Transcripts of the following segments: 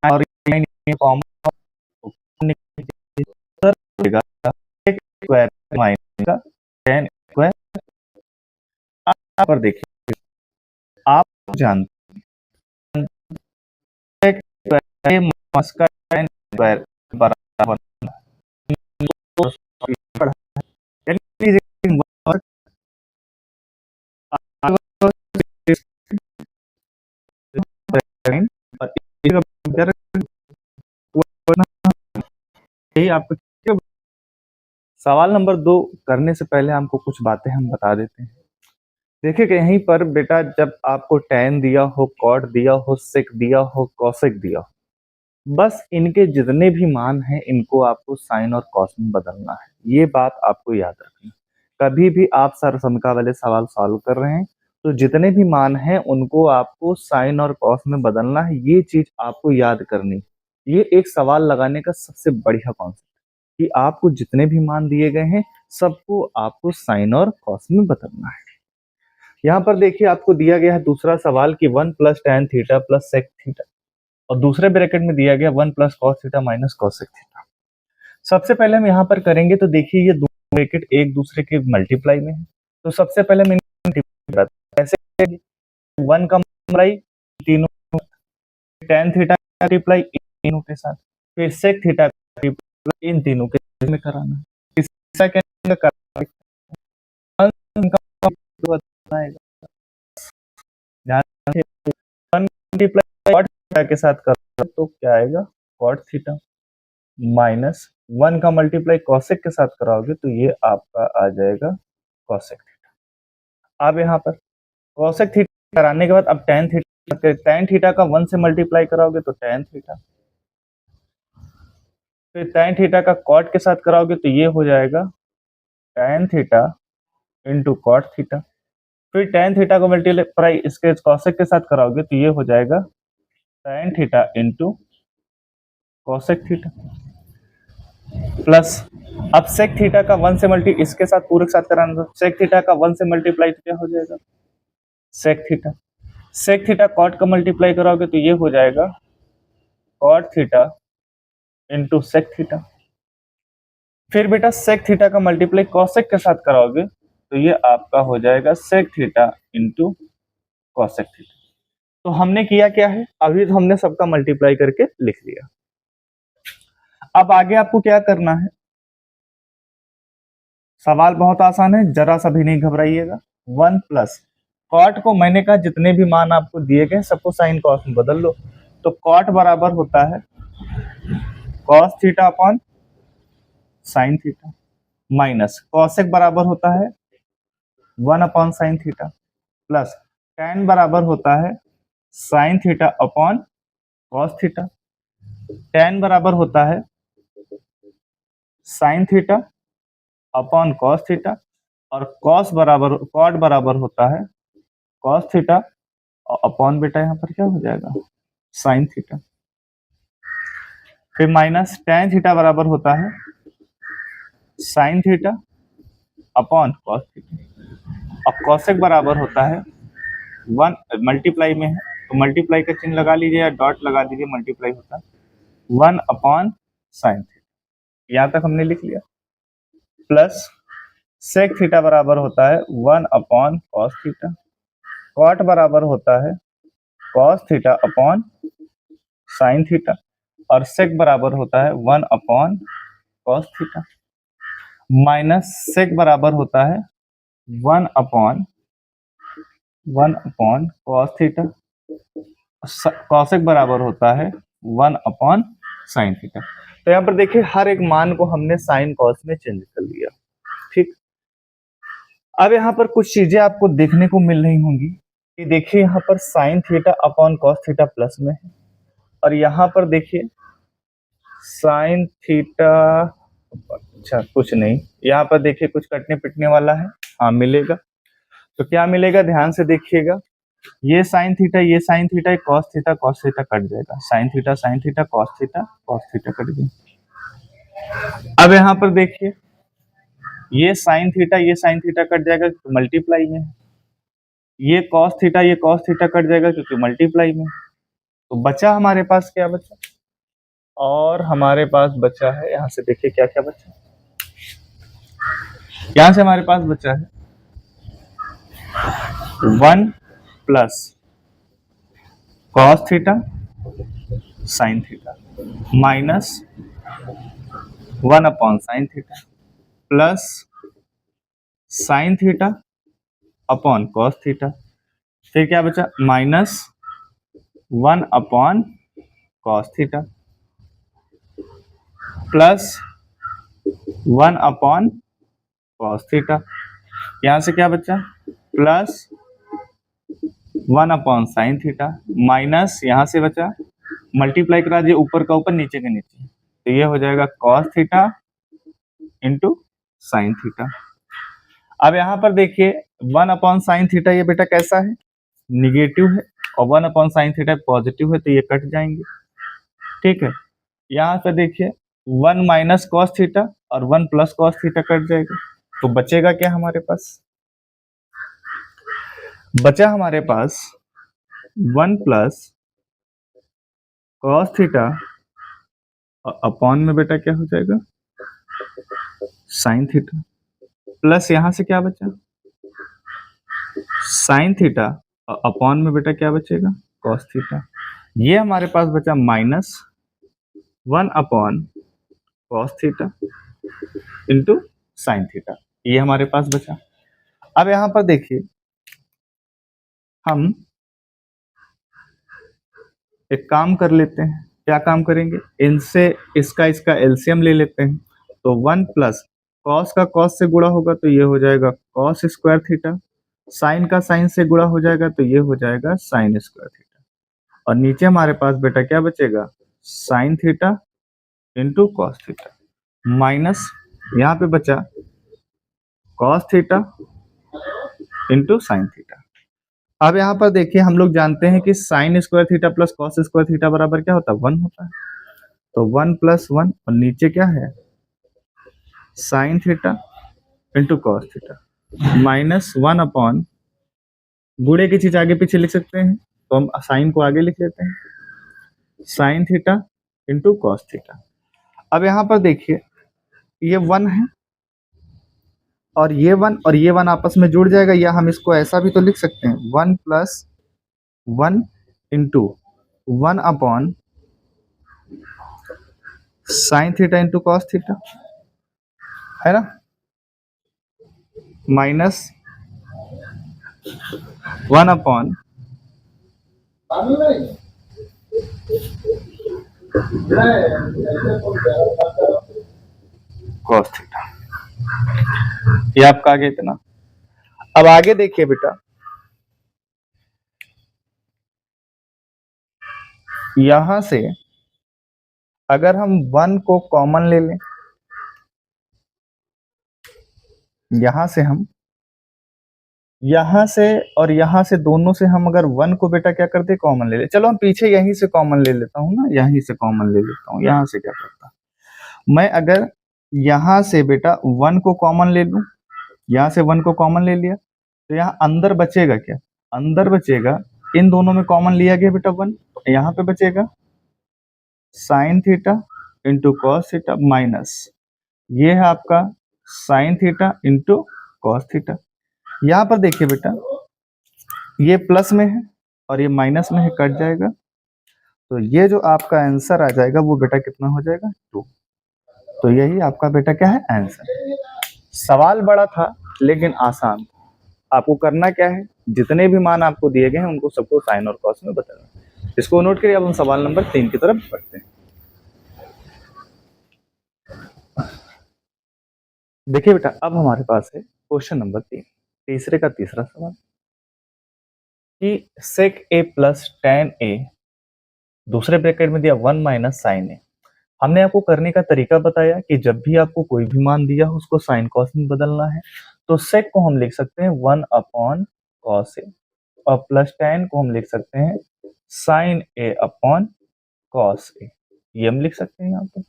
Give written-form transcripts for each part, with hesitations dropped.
और common square minus का tan square. पर देखिए आप जानते हैं मास का tan स्क्वायर बराबर यही आपको सवाल नंबर 2 करने से पहले हमको कुछ बातें हम बता देते हैं। देखिए कि यहीं पर बेटा जब आपको tan दिया हो, cot दिया हो, sec दिया हो, cosec दिया हो, बस इनके जितने भी मान हैं इनको आपको साइन और कॉस में बदलना है। ये बात आपको याद रखनी। कभी भी आप सरसमका वाले सवाल सॉल्व कर रहे हैं तो जितने भी मान हैं उनको आपको साइन और कॉस में बदलना है। ये चीज आपको याद करनी। ये एक सवाल लगाने का सबसे बढ़िया कॉन्सेप्ट कि आपको जितने भी मान दिए गए हैं सबको आपको साइन और कॉस में बदलना है। यहाँ पर देखिए आपको दिया गया है दूसरा सवाल कि 1 plus tan theta plus sec theta और दूसरे ब्रैकेट में दिया गया 1 plus cos theta minus cosec theta. सबसे पहले हम यहाँ पर करेंगे तो देखिए ये दोनों ब्रैकेट एक दूसरे के मल्टीप्लाई में है तो सबसे पहले हम ऐसे 1 का मल्टीप्लाई तीनों tan थीटा का मल्टीप्लाई इन तीनों के साथ फिर सेक थीटा का मल्टीप्लाई इन तीनों के में कराना है। सेकंड का के साथ कर तो क्या आएगा cot थीटा माइनस 1 का मल्टीप्लाई कॉसेक के साथ कराओगे तो ये आपका आ जाएगा कॉसेक थीटा। अब यहाँ पर कॉसेक थीटा कराने के बाद अब tan थीटा का 1 से मल्टीप्लाई कराओगे तो tan थीटा, फिर tan थीटा का cot के साथ कराओगे तो ये हो जाएगा tan theta into cot theta, फिर tan थीटा को मल्टीप्लाई इसके कॉसेक के साथ कराओगे तो ये हो जाएगा tan theta into cosec theta plus अब सेक थीटा का 1 से मल्टी इसके साथ पूरे के साथ कराना तो सेक थीटा का 1 से मल्टीप्लाई तो क्या हो जाएगा सेक थीटा कॉट का मल्टीप्लाई कराओगे तो ये हो जाएगा cot theta into sec theta, फिर बेटा सेक थीटा का मल्टीप्लाई कॉसेक के साथ कराओगे तो ये आपका हो जाएगा sec theta into cosec theta. तो हमने किया क्या है अभी तो हमने सबका मल्टीप्लाई करके लिख लिया। अब आगे आपको क्या करना है, सवाल बहुत आसान है, जरा सा भी नहीं घबराइएगा। 1 प्लस कॉट को मैंने कहा जितने भी मान आपको दिए गए सबको साइन कॉस में बदल लो तो कॉट बराबर होता है cos theta upon sine theta minus cosec बराबर होता है 1 upon sine theta plus tan बराबर होता है sine theta upon cos theta, tan बराबर होता है sine theta upon cos theta और कॉट बराबर होता है कॉस थीटा अपॉन बेटा यहाँ पर क्या हो जाएगा साइन थीटा, फिर माइनस tan थीटा बराबर होता है sine theta upon cos theta और कॉसेक बराबर होता है 1 मल्टीप्लाई में है तो मल्टीप्लाई का चिन्ह लगा लीजिए या डॉट लगा दीजिए, मल्टीप्लाई होता है 1 अपॉन साइन थीटा। यहाँ तक हमने लिख लिया प्लस सेक थीटा बराबर होता है 1 अपॉन कॉस थीटा, कॉट बराबर होता है cos theta upon sine theta और सेक बराबर होता है 1 upon cos theta minus sec बराबर होता है 1 अपॉन कॉस थीटा, कॉसेक बराबर होता है 1 अपॉन साइन थीटा। तो यहाँ पर देखिए हर एक मान को हमने साइन कॉस में चेंज कर लिया। ठीक, अब यहाँ पर कुछ चीजें आपको देखने को मिल रही होंगी कि देखिए यहाँ पर sine theta upon cos theta plus में है और यहाँ पर देखिए साइन थीटा, अच्छा कुछ नहीं, यहाँ पर देखिए कुछ कटने पिटने वाला है, हाँ मिलेगा। तो क्या मिलेगा ध्यान से देखिएगा, ये sine theta cos theta cut जाएगा, sine theta cos theta cut गया। अब यहाँ पर देखिए ये साइन थीटा कट जाएगा क्योंकि मल्टीप्लाई में है, ये कॉस थीटा कट जाएगा क्योंकि मल्टीप्लाई में, तो बचा हमारे पास क्या बचा, और हमारे पास बचा है, यहां से देखिए क्या क्या बचा, यहां से हमारे पास बचा है 1 plus cos theta sine theta minus 1 upon sine theta plus sine theta upon cos theta, फिर क्या बचा minus 1 upon cos theta plus 1 upon cos theta, यहां से क्या बचा plus 1 upon sine theta minus यहां से बचा मल्टीप्लाई करा दिए ऊपर का ऊपर नीचे के नीचे, तो ये हो जाएगा cos theta into sine theta. अब यहाँ पर देखिए 1 अपॉन साइन थीटा ये बेटा कैसा है, निगेटिव है, और 1 अपॉन साइन थीटा पॉजिटिव है, तो ये कट जाएंगे। ठीक है, यहाँ पे देखिए 1 माइनस कॉस थीटा और 1 प्लस कॉस थीटा कट जाएगा, तो बचेगा क्या हमारे पास, बचा हमारे पास 1 प्लस कॉस थीटा अपॉन में बेटा क्या हो जाएगा साइन थीटा, प्लस यहां से क्या बचा साइन थीटा अपॉन में बेटा क्या बचेगा कॉस थीटा, ये हमारे पास बचा minus 1 upon cos theta into sine theta, ये हमारे पास बचा। अब यहां पर देखिए हम एक काम कर लेते हैं, क्या काम करेंगे, इनसे इसका एलसीएम ले लेते हैं, तो 1 प्लस कॉस का कॉस से गुणा होगा तो ये हो जाएगा कॉस स्क्वायर थीटा, साइन का साइन से गुणा हो जाएगा तो ये हो जाएगा साइन स्क्वायर थीटा, और नीचे हमारे पास बेटा क्या बचेगा sine theta into cos theta minus यहाँ पे बचा cos theta into sine theta. अब यहाँ पर देखिए हम लोग जानते हैं कि sine square theta plus cos square theta बराबर क्या होता है 1 होता है, तो 1 प्लस 1 और नीचे क्या है sine theta into cos theta minus 1 upon गुणे की चीज आगे पीछे लिख सकते हैं, तो हम साइन को आगे लिख लेते हैं sine theta into cos theta. अब यहाँ पर देखिए ये 1 है और ये 1 आपस में जुड़ जाएगा, या हम इसको ऐसा भी तो लिख सकते हैं 1 plus 1 into 1 upon sine theta into cos theta, है ना, माइनस 1 अपॉन कॉस थीटा, ये आपका आगे इतना। अब आगे देखिए बेटा यहां से अगर हम 1 को कॉमन ले लें, यहां से हम यहां से और यहां से दोनों से हम अगर 1 को बेटा क्या करते कॉमन ले ले, चलो हम पीछे यहीं से कॉमन ले लेता हूं ना, यहीं से कॉमन ले लेता हूं, यहां से क्या करता मैं, अगर यहां से बेटा 1 को कॉमन ले लूं, यहां से 1 को कॉमन ले लिया तो यहाँ अंदर बचेगा क्या, अंदर बचेगा इन दोनों में कॉमन लिया गया बेटा 1, यहाँ पे बचेगा sine theta into cos theta minus ये है आपका sine theta into cos theta. यहाँ पर देखिए बेटा ये प्लस में है और ये माइनस में है, कट जाएगा, तो ये जो आपका आंसर आ जाएगा वो बेटा कितना हो जाएगा 2। तो यही आपका बेटा क्या है आंसर। सवाल बड़ा था लेकिन आसान था। आपको करना क्या है, जितने भी मान आपको दिए गए हैं उनको सबको साइन और कॉस में बताना। इसको नोट करिए। अब हम सवाल नंबर 3 की तरफ बढ़ते हैं। देखिए बेटा अब हमारे पास है क्वेश्चन नंबर 3, तीसरे का तीसरा सवाल कि सेक ए प्लस टेन ए दूसरे ब्रैकेट में दिया 1 माइनस साइन ए। हमने आपको करने का तरीका बताया कि जब भी आपको कोई भी मान दिया हो उसको साइन कॉस में बदलना है, तो सेक को हम लिख सकते हैं 1 अपॉन कॉस ए और प्लस टेन को हम लिख सकते हैं sign A upon cos A, ये हम लिख सकते हैं। यहाँ पे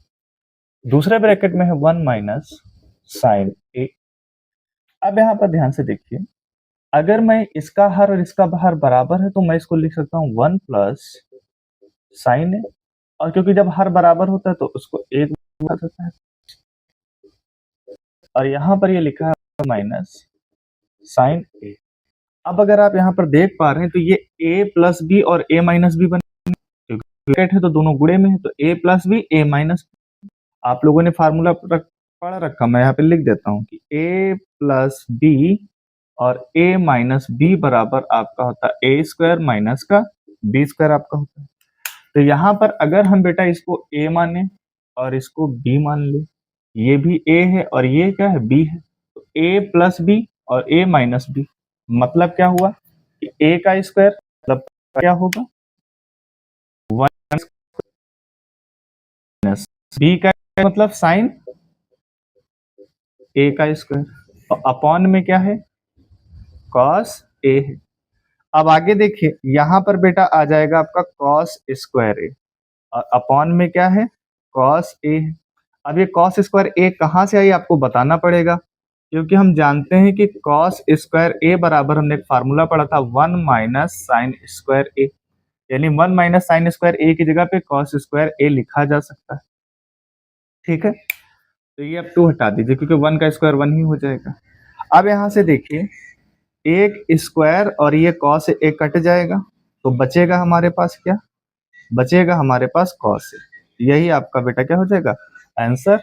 दूसरे ब्रैकेट में है 1 माइनस साइन ए। अब यहाँ पर ध्यान से देखिए, अगर मैं इसका हर और इसका हर बराबर है तो मैं इसको लिख सकता हूँ 1 प्लस साइन ए, और क्योंकि जब हर बराबर होता है तो उसको एक बोला जाता है, और यहाँ पर ये लिखा है माइनस साइन ए। अब अगर आप यहाँ पर देख पा रहे हैं तो ये a प्लस बी और a माइनस बी बन, क्योंकि ब्रैकेट है तो दोनों गुणे में है, तो a plus B a minus. आप लोगों ने फार्मूला पढ़ रखा, मैं यहाँ पे लिख देता हूँ कि a प्लस बी और a माइनस बी बराबर आपका होता है a स्क्वायर माइनस का b स्क्वायर आपका होता है। तो यहाँ पर अगर हम बेटा इसको a माने और इसको b मान ले, ये भी a है और ये क्या है b है, तो a प्लस बी और a माइनस बी, मतलब क्या हुआ कि a का स्क्वायर मतलब क्या होगा 1 माइनस बी का मतलब साइन a का स्क्वायर, और अपॉन में क्या है कॉस a है। अब आगे देखिए यहाँ पर बेटा आ जाएगा आपका कॉस स्क्वायर ए, और अपॉन में क्या है कॉस ए है। अब ये कॉस स्क्वायर ए कहाँ से आई आपको बताना पड़ेगा, क्योंकि हम जानते हैं कि कॉस स्क्वायर ए बराबर हमने एक फार्मूला पढ़ा था 1 माइनस साइन स्क्वायर ए, यानी 1 माइनस साइन स्क्वायर ए की जगह पे कॉस स्क्वायर ए लिखा जा सकता है। ठीक है, तो ये अब 2 हटा दीजिए क्योंकि 1 का स्क्वायर 1 ही हो जाएगा। अब यहाँ से देखिए एक स्क्वायर और ये कॉस ए कट जाएगा, तो बचेगा हमारे पास क्या, बचेगा हमारे पास कॉस ए। यही आपका बेटा क्या हो जाएगा आंसर।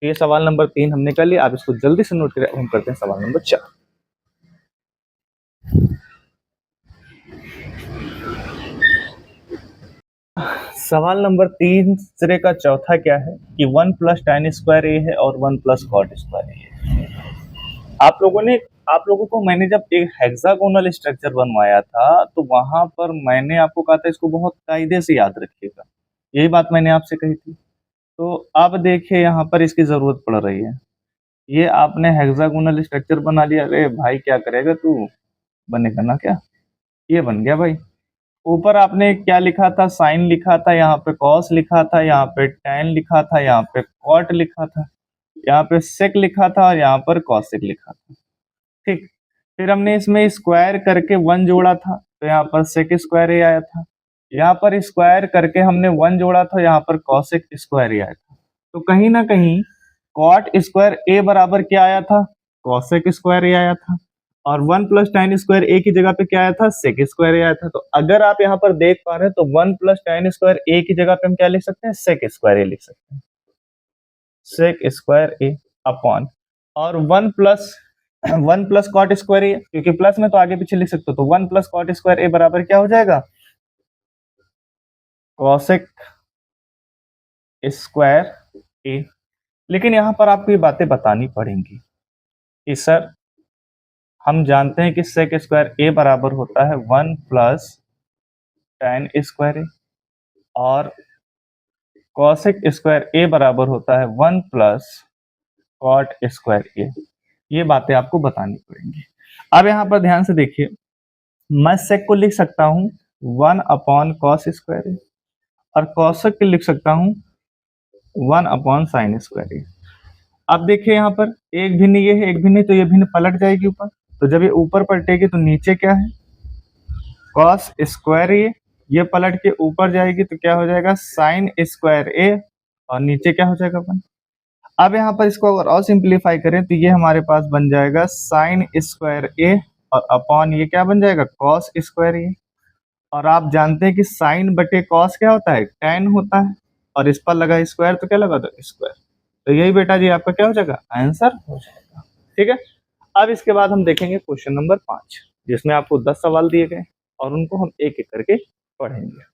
ये सवाल नंबर 3 हमने कर लिया, आप इसको जल्दी से नोट करें। हम करते हैं सवाल नंबर 4। सवाल नंबर 3 सिरे का चौथा क्या है कि 1 प्लस tan स्क्वायर ए है और 1 प्लस कॉट स्क्वायर ए है। आप लोगों को मैंने जब एक हेक्सागोनल स्ट्रक्चर बनवाया था तो वहां पर मैंने आपको कहा था इसको बहुत कायदे से याद रखिएगा, यही बात मैंने आपसे कही थी। तो अब देखिए यहाँ पर इसकी जरूरत पड़ रही है। ये आपने हेक्सागोनल स्ट्रक्चर बना लिया, अरे भाई क्या करेगा तू, बनेगा ना क्या, ये बन गया भाई। ऊपर आपने क्या लिखा था, साइन लिखा था, यहाँ पे कॉस लिखा था, यहाँ पे टैन लिखा था, यहाँ पे कॉट लिखा था, यहाँ पे सेक लिखा था और यहाँ पर कॉसेक लिखा था। ठीक, फिर हमने इसमें स्क्वायर करके 1 जोड़ा था तो यहाँ पर सेक स्क्वायर ही आया था, यहाँ पर स्क्वायर करके हमने 1 जोड़ा था, यहाँ पर कॉसेक स्क्वायर ही आया था। तो कहीं ना कहीं कॉट स्क्वायर ए बराबर क्या आया था, कॉसेक स्क्वायर ही आया था, और 1 प्लस tan स्क्वायर ए की जगह पे क्या आया था, सेक स्क्वायर आया था। तो अगर आप यहाँ पर देख पा रहे हैं तो 1 प्लस tan स्क्वायर ए की जगह पे हम क्या लिख सकते हैं, सेक स्क्वायर ए लिख सकते हैं, सेक स्क्वायर ए अपॉन, और 1 प्लस कॉट स्क्वायर ए, क्योंकि प्लस में तो आगे पीछे लिख सकते हो, तो 1 प्लस कॉट स्क्वायर ए बराबर क्या हो जाएगा कॉसेक स्क्वायर ए। लेकिन यहाँ पर आपको ये बातें बतानी पड़ेंगी कि सर हम जानते हैं कि सेक स्क्वायर ए बराबर होता है 1 प्लस tan स्क्वायर ए, और कॉसेक स्क्वायर ए बराबर होता है 1 प्लस कॉट स्क्वायर ए। ये बातें आपको बतानी पड़ेंगी। अब यहाँ पर ध्यान से देखिए, मैं सेक को लिख सकता हूँ 1 अपॉन कॉस स्क्वायर ए, और कॉसेक को लिख सकता हूँ 1 अपॉन साइन स्क्वायर ए। अब देखिए यहाँ पर एक भिन्न ये है, एक भिन्न, तो ये भिन्न पलट जाएगी ऊपर, तो जब ये ऊपर पलटेगी तो नीचे क्या है कॉस स्क्वायर ए, ये पलट के ऊपर जाएगी तो क्या हो जाएगा साइन स्क्वायर ए, और नीचे क्या हो जाएगा 1। अब यहाँ पर इसको अगर और सिंप्लीफाई करें तो ये हमारे पास बन जाएगा साइन स्क्वायर ए, और अपॉन ये क्या बन जाएगा कॉस स्क्वायर ए। और आप जानते हैं कि साइन बटे कॉस क्या होता है, tan होता है, और इस पर लगा स्क्वायर तो क्या लगा दो स्क्वायर। तो यही बेटा जी आपका क्या हो जाएगा आंसर हो जाएगा। ठीक है, अब इसके बाद हम देखेंगे क्वेश्चन नंबर 5, जिसमें आपको 10 सवाल दिए गए और उनको हम एक एक करके पढ़ेंगे।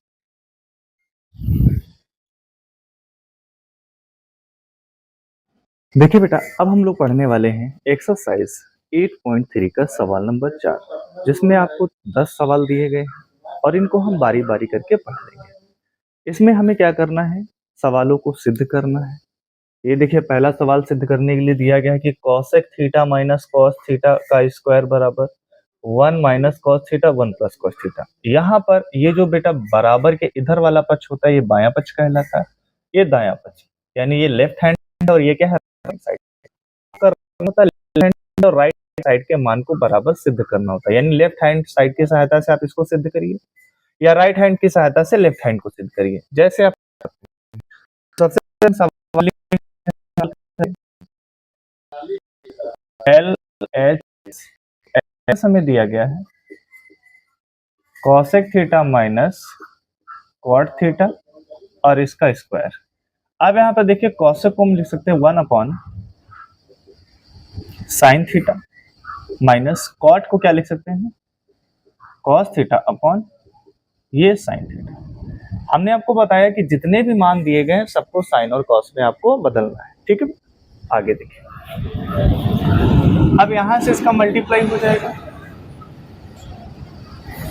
देखिए बेटा, अब हम लोग पढ़ने वाले हैं एक्सरसाइज 8.3 का सवाल नंबर 4, जिसमें आपको 10 सवाल दिए गए हैं और इनको हम बारी बारी करके पढ़ लेंगे। इसमें हमें क्या करना है, सवालों को सिद्ध करना है। ये देखिए पहला सवाल सिद्ध करने के लिए दिया गया है कि cosec theta minus cos theta का स्क्वायर बराबर 1 minus cos theta 1 plus cos theta. यहाँ पर ये जो बेटा बराबर के इधर वाला पक्ष होता है ये बायां पक्ष कहलाता है, ये दायां पक्ष, यानी ये लेफ्ट हैंड और ये क्या है राइट साइड होता है। लेफ्ट हैंड और राइट साइड के मान को बराबर सिद्ध करना होता है, यानी लेफ्ट हैंड साइड की सहायता से आप इसको सिद्ध करिए। या राइट हैंड की सहायता से लेफ्ट हैंड को सिद्ध करिए। जैसे आप सबसे पहले सवाल एल एच हमें दिया गया है cosec theta minus cot theta और इसका स्क्वायर। अब यहाँ पर देखिए कॉसेक को हम लिख सकते हैं 1 upon sine theta minus cot को क्या लिख सकते हैं कॉस थीटा अपॉन ये साइन थीटा। हमने आपको बताया कि जितने भी मान दिए गए हैं सबको साइन और कॉस में आपको बदलना है, ठीक है। आगे देखिए, अब यहां से इसका मल्टीप्लाई हो जाएगा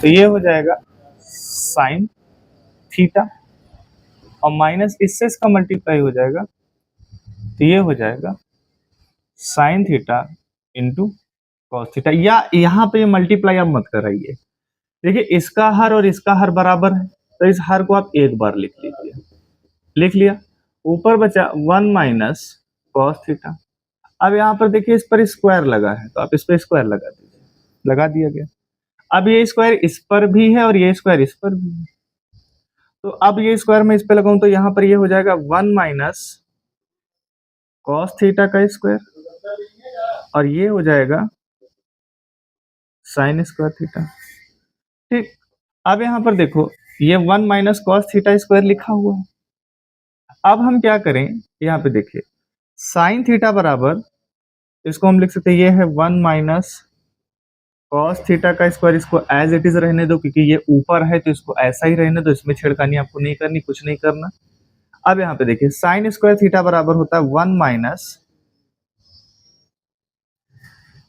तो ये हो जाएगा साइन थीटा और माइनस इससे इसका मल्टीप्लाई हो जाएगा तो ये हो जाएगा sine theta into cos theta. या यहाँ पे मल्टीप्लाई आप मत कराइए, देखिए इसका हर और इसका हर बराबर है तो इस हर को आप एक बार लिख लीजिए, लिख लिया। ऊपर बचा 1 माइनस कॉस थीटा। अब यहाँ पर देखिए इस पर स्क्वायर लगा है तो आप इस पर स्क्वायर लगा दीजिए, लगा दिया गया। अब ये स्क्वायर इस पर भी है और ये स्क्वायर इस पर भी है तो अब ये स्क्वायर में इस पे लगाऊं तो यहाँ पर ये हो जाएगा 1 माइनस कॉस थीटा का स्क्वायर और ये हो जाएगा साइन स्क्वायर थीटा, ठीक। अब यहाँ पर देखो ये 1 माइनस कॉस थीटा स्क्वायर लिखा हुआ है। अब हम क्या करें, यहाँ पे देखिए साइन थीटा बराबर इसको हम लिख सकते हैं ये है 1 माइनस कॉस थीटा का स्क्वायर। इसको एज इट इज रहने दो क्योंकि ये ऊपर है तो इसको ऐसा ही रहने दो, इसमें छेड़खानी आपको नहीं करनी, कुछ नहीं करना। अब यहाँ पे देखिए साइन स्क्वायर थीटा बराबर होता है 1 माइनस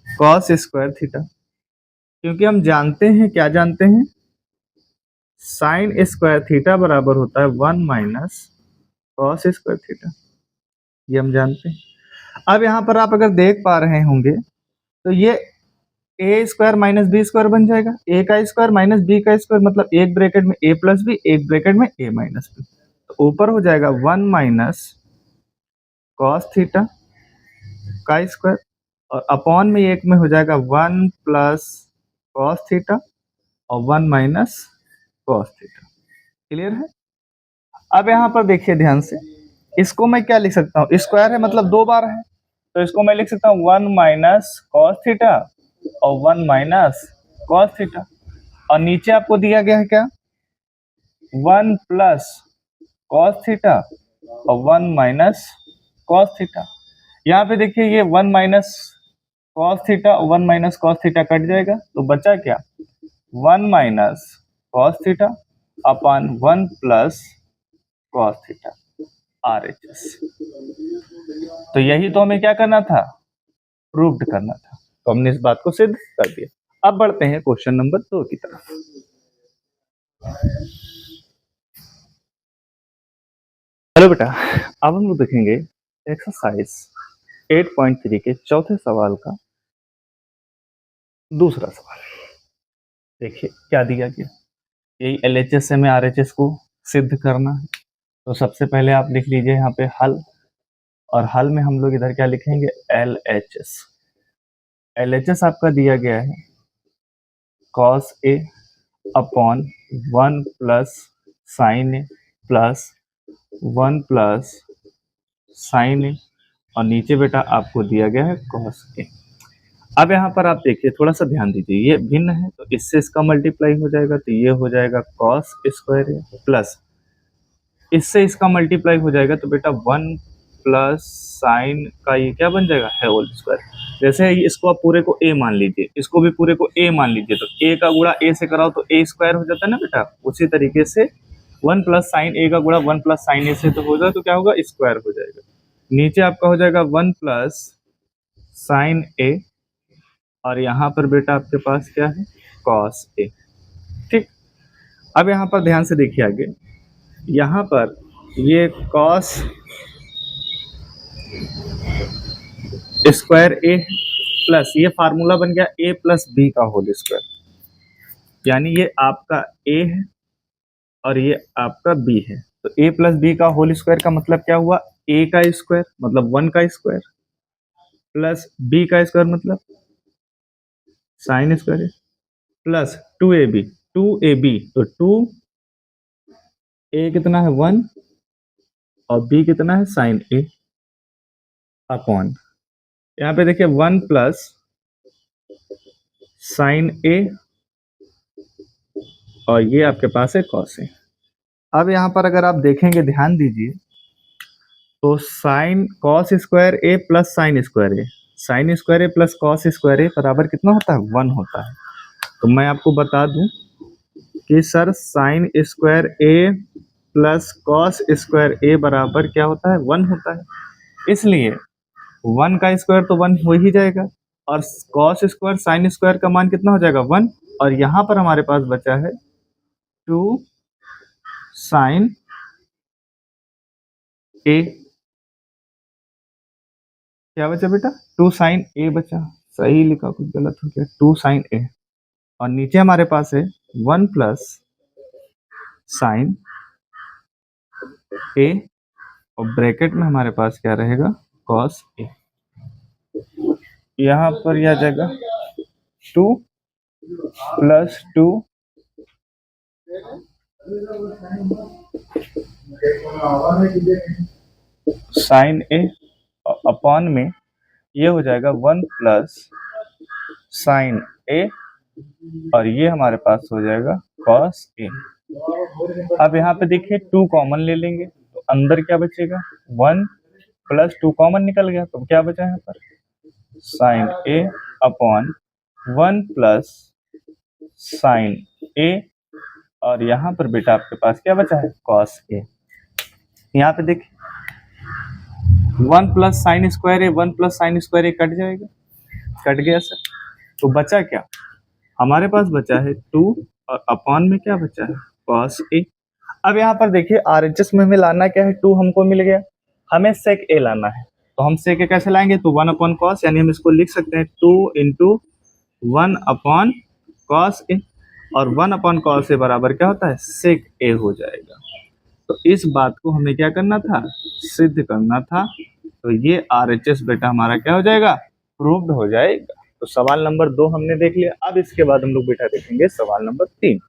कॉस स्क्वायर थीटा, क्योंकि हम जानते हैं, क्या जानते हैं, साइन स्क्वायर थीटा बराबर होता है 1 माइनस कॉस स्क्वायर थीटा, ये हम जानते हैं। अब यहाँ पर आप अगर देख पा रहे होंगे तो ये ए स्क्वायर माइनस बी स्क्वायर बन जाएगा, ए का स्क्वायर माइनस बी का स्क्वायर मतलब एक ब्रैकेट में ए प्लस बी, एक ब्रैकेट में ए माइनस बी। तो ऊपर हो जाएगा 1 माइनस कॉस थीटा का स्क्वायर और अपॉन में एक में हो जाएगा 1 प्लस कॉस थीटा और 1 माइनस कॉस थीटा। क्लियर है। अब यहाँ पर देखिए ध्यान से, इसको मैं क्या लिख सकता हूँ, स्क्वायर है मतलब दो बार है तो इसको मैं लिख सकता हूँ 1 माइनस कॉस थीटा और 1 माइनस कॉस थीटा और नीचे आपको दिया गया है क्या 1 प्लस कॉस थीटा और 1 माइनस कॉस थीटा। यहाँ पे देखिए ये 1 माइनस कॉस थीटा और 1 माइनस कॉस थीटा कट जाएगा तो बचा क्या 1 minus cos theta upon 1 plus cos theta RHS। तो यही तो हमें क्या करना था, प्रूव्ड करना था, तो हमने इस बात को सिद्ध कर दिया। अब बढ़ते हैं क्वेश्चन नंबर 2 की तरफ। हेलो बेटा, अब हम लोग देखेंगे एक्सरसाइज 8.3 के चौथे सवाल का दूसरा सवाल। देखिए क्या दिया गया, यही LHS से हमें RHS को सिद्ध करना है। तो सबसे पहले आप लिख लीजिए यहाँ पे हल, और हल में हम लोग इधर क्या लिखेंगे LHS। LHS आपका दिया गया है cos A upon 1 plus sine A plus 1 plus sine A और नीचे बेटा आपको दिया गया है cos A। अब यहाँ पर आप देखिए थोड़ा सा ध्यान दीजिए, ये भिन्न है तो इससे इसका मल्टीप्लाई हो जाएगा तो ये हो जाएगा cos स्क्वायर A प्लस इससे इसका मल्टीप्लाई हो जाएगा तो बेटा 1 प्लस साइन का ये क्या बन जाएगा है होल स्क्वायर। जैसे इसको आप पूरे को a मान लीजिए, इसको भी पूरे को a मान लीजिए तो a का गुणा a से कराओ तो a स्क्वायर हो जाता है ना बेटा। उसी तरीके से 1 प्लस साइन a का गुणा 1 प्लस साइन a से तो हो जाए तो क्या होगा स्क्वायर हो जाएगा। नीचे आपका हो जाएगा 1 प्लस साइन a और यहाँ पर बेटा आपके पास क्या है cos a, ठीक। अब यहाँ पर ध्यान से देखिए आगे, यहाँ पर ये cos स्क्वायर a प्लस ये फार्मूला बन गया a प्लस बी का होल स्क्वायर, यानी ये आपका a है और ये आपका b है। तो a प्लस बी का होल स्क्वायर का मतलब क्या हुआ, a का स्क्वायर मतलब 1 का स्क्वायर प्लस b का स्क्वायर मतलब sine square plus 2ab 2ab, तो 2a कितना है 1 और b कितना है साइन a अपॉन, यहाँ पे देखिए 1 प्लस साइन a और ये आपके पास है कॉस a। अब यहाँ पर अगर आप देखेंगे, ध्यान दीजिए, तो sine cos square a plus sine square a, sine square a plus cos square a बराबर कितना होता है 1 होता है। तो मैं आपको बता दूं कि sir sine square a plus cos square a बराबर क्या होता है 1 होता है, इसलिए 1 का स्क्वायर तो 1 हो ही जाएगा और कॉस स्क्वायर साइन स्क्वायर का मान कितना हो जाएगा 1, और यहाँ पर हमारे पास बचा है 2 साइन a, क्या बचा बेटा 2 साइन a बचा, सही लिखा कुछ गलत हो गया, 2 साइन a, और नीचे हमारे पास है 1 प्लस साइन a और ब्रैकेट में हमारे पास क्या रहेगा कॉस a। यहाँ पर यह आ जाएगा 2 प्लस 2 साइन a अपॉन में ये हो जाएगा 1 प्लस साइन a और ये हमारे पास हो जाएगा कॉस a। अब यहाँ पे देखिए 2 कॉमन ले लेंगे तो अंदर क्या बचेगा 1 प्लस 2 कॉमन निकल गया, तो क्या बचा यहाँ पर sine a upon 1 plus sine a और यहाँ पर बेटा आपके पास क्या बचा है कॉस a। यहाँ पे देखिए 1 plus sine square a 1 plus sine square a cut जाएगा, कट गया सर, तो बचा क्या हमारे पास बचा है 2 और अपॉन में क्या बचा है कॉस a। अब यहाँ पर देखिए RHS में हमें लाना क्या है 2 हमको मिल गया, हमें सेक a लाना है, तो हम सेक a कैसे लाएंगे, तो 1 अपॉन कॉस, यानी हम इसको लिख सकते हैं 2 इंटू 1 अपॉन कॉस a, और 1 अपॉन कॉस a बराबर क्या होता है सेक a हो जाएगा। तो इस बात को हमें क्या करना था सिद्ध करना था, तो ये RHS बेटा हमारा क्या हो जाएगा प्रूव्ड हो जाएगा। तो सवाल नंबर 2 हमने देख लिया। अब इसके बाद हम लोग बेटा देखेंगे सवाल नंबर 3।